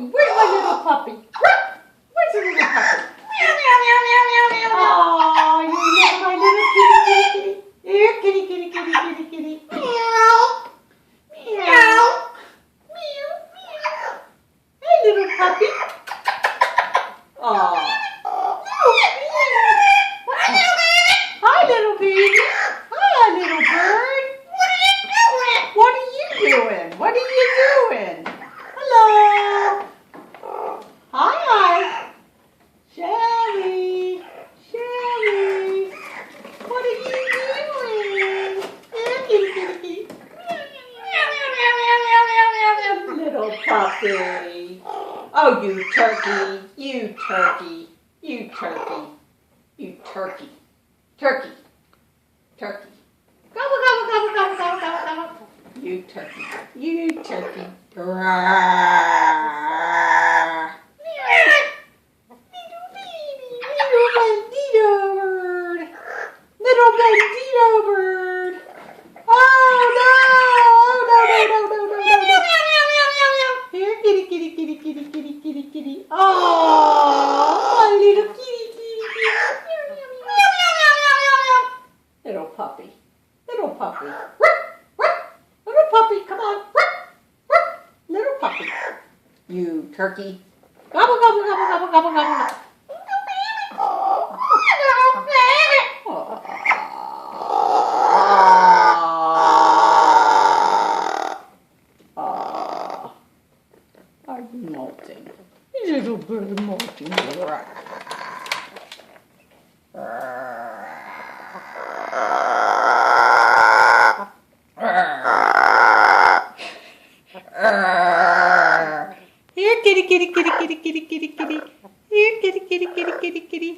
puppy? Where's my little puppy? Where's the little puppy? Meow, meow, meow, meow, meow, meow. Oh, you look my little kitty, kitty, kitty. Here, kitty, kitty, kitty, kitty, kitty. Meow. Meow. Meow, meow. Hey, little puppy. Oh. Hi, little baby. Hi, little bird. What are you doing? What are you doing? Hello. Hi. Shelly. Shelly. What are you doing? Here, kitty, kitty, kitty. Meow, meow, meow, meow, meow, meow, meow. Little puppy. Oh, you turkey. You turkey. You turkey. You turkey. Turkey. Turkey. Gobble, gobble, gobble, gobble, gobble, gobble, gobble. You turkey. You turkey. Roar. Little baby. Little bandito bird. Little bandito bird. Oh, no. Oh, no, no, no, no, no, no, no. Here, kitty, kitty, kitty, kitty, kitty, kitty, kitty. Oh, my little kitty, kitty, kitty. Little puppy. Little puppy. Little puppy, come on. Little puppy. You turkey. Gobble, gobble, gobble, gobble, gobble, gobble. Are you molting? Little bird molting. Here, kitty, kitty, kitty, kitty, kitty, kitty, kitty. Here, kitty, kitty, kitty, kitty, kitty.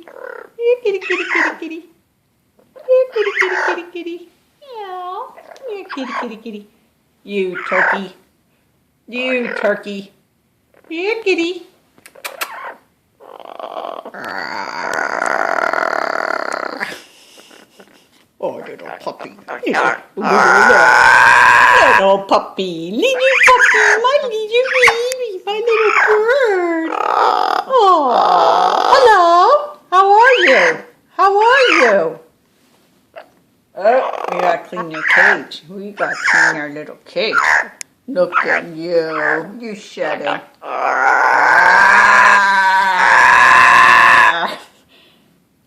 Here, kitty, kitty, kitty, kitty. Here, kitty, kitty, kitty, kitty. Meow. Here, kitty, kitty, kitty. You turkey. You turkey. Here, kitty. Oh, little puppy. Little puppy. Little puppy. My little baby. My little bird. Oh, hello. How are you? How are you? Oh, we gotta clean your cage. We gotta clean our little cage. Look at you. You shedding.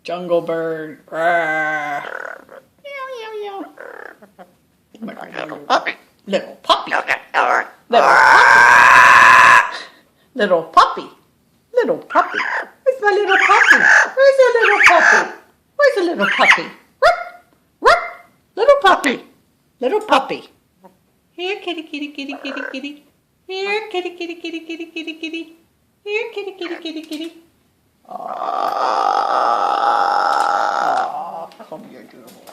Jungle bird. Little puppy. Little puppy. Little puppy. Little puppy. Where's my little puppy? Where's the little puppy? Where's the little puppy? Little puppy. Little puppy. Here, kitty, kitty, kitty, kitty, kitty. Here, kitty, kitty, kitty, kitty, kitty, kitty. Here, kitty, kitty, kitty, kitty. Oh, come here, beautiful.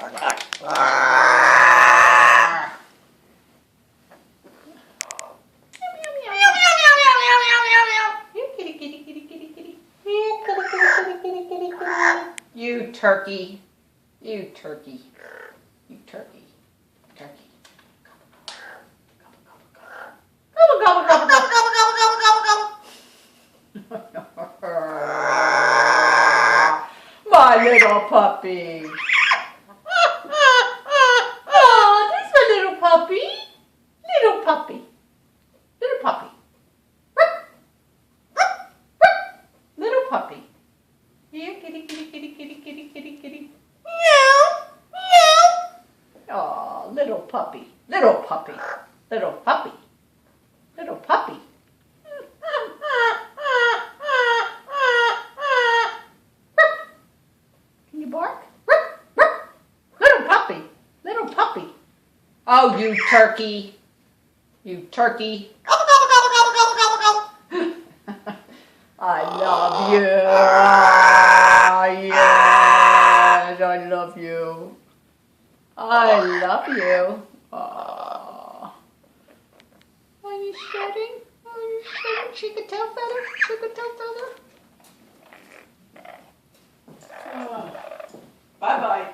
You turkey. You turkey. You turkey. Turkey. Gobble, gobble, gobble, gobble, gobble, gobble, gobble, gobble. My little puppy. Oh, there's my little puppy. Little puppy. Little puppy. Little puppy. Here, kitty, kitty, kitty, kitty, kitty, kitty, kitty. Meow, meow. Oh, little puppy, little puppy, little puppy, little puppy. Can you bark? Little puppy, little puppy. Oh, you turkey, you turkey. I love you. Yes, I love you. I love you. Aww. Are you shedding? Are you shedding? Shake a tail feather? Shake a tail feather? Bye-bye.